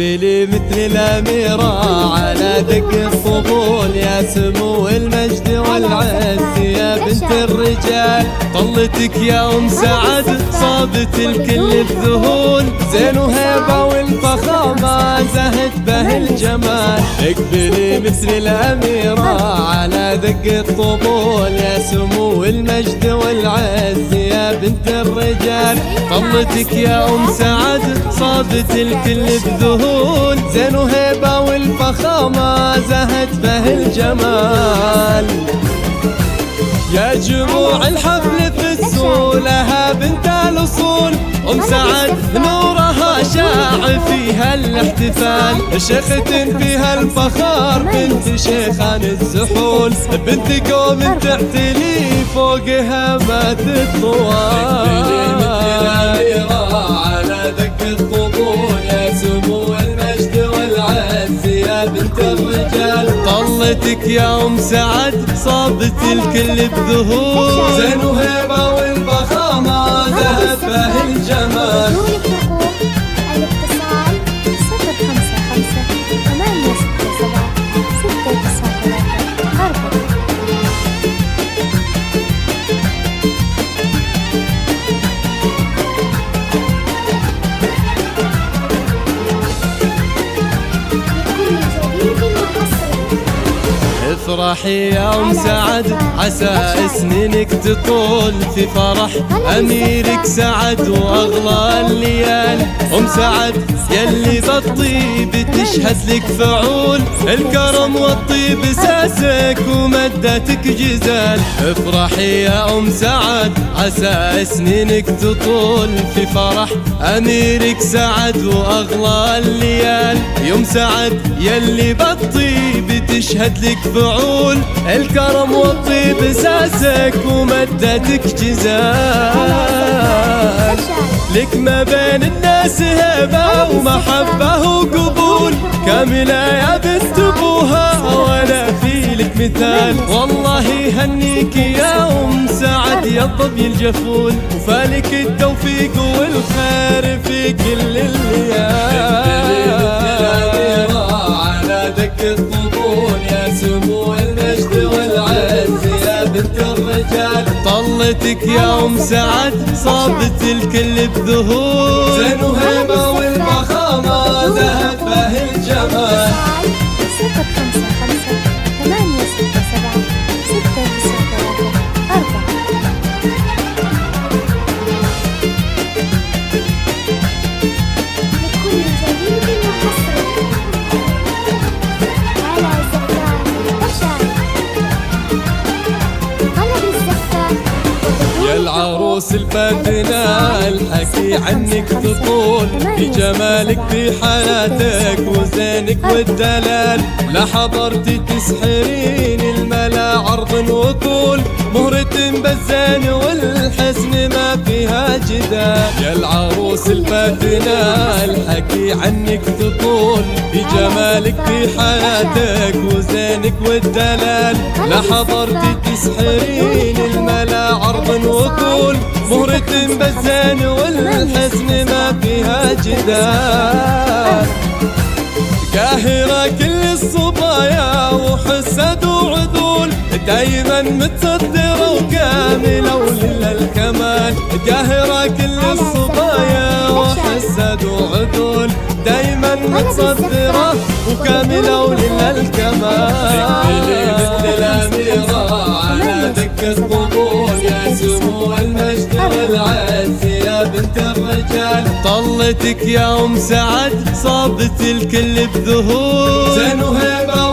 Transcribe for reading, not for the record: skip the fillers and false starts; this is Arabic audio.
اقبلي مثل الأميرة على دق الطبول، يا سمو المجد والعز يا بنت الرجال. طلتك يا أم سعد صابت الكل بذهول، زين وهيبة والفخامة زهت به الجمال. اقبلي مثل الأميرة على دق الطبول، يا سمو المجد والعز يا بنت الرجال. طلتك يا أم سعد صابت الكل بذهول، زين وهيبة والفخامة زهت به الجمال. يا جموع الحفل في السولها بنت الأصول، أم سعد نورها شاع فيها الاحتفال. شيخة فيها الفخار بنت شيخان الزحول، بنت قوم تعتلي فوقها ما تطوال. على دق الطبول، يا سمو المجد والعز يا بنت الرجال. طلتك يا أم سعد صابت الكل بذهول، زين وهيبة والفخامة ذهب به الجمال. افرحي يا أم سعد عسى سنينك تطول، في فرح أميرك سعد وأغلى الليال. أم سعد يلي بالطيب تشهد لك فعول، الكرم والطيب ساسك ومدتك جزال. افرحي يا أم سعد عسى سنينك تطول، في فرح أميرك سعد وأغلى الليال. يا أم سعد يلي بالطيب تشهد لك فعول، الكرم والطيب ساسك ومدتك جزال. لك ما بين الناس هبة ومحبة وقبول، كاملة يا بنت ابوها ولا في لك مثال. والله يهنيك يا أم سعد يا الظبي الجفول، وفالك التوفيق والخير في كل الليال. على دق الطبول، يا سمو المجد والعز يا بنت الرجال. طلتك يا أم سعد صابت الكل بذهول، زين وهيبة والفخامة ذهب به الجمال. العروس الفاتنة الحكي عنك تطول، في جمالك في حياتك وزينك والدلال. لا حضرتي تسحرين الملا عرض وطول، مهرة بالزين والحسن ما فيها جدال. يا العروس الفاتنة الحكي عنك تطول، في جمالك في حياتك وزينك والدلال. لا حضرتي تسحرين الملا عرض وطول، مهرة بالزين والحسن ما فيها جدال. قاهرة كل الصبايا وحسد وعذول، دايما متصدرة وكاملة ولله الكمال. قاهرة كل الصبايا وحسد وعذول، دايما متصدرة وكاملة ولله الكمال. اقبلي مثل الأميرة على دق الطبول، يا سمو المجد والعز يا بنت الرجال. طلتك يا أم سعد صابت الكل بذهول، زين وهيبة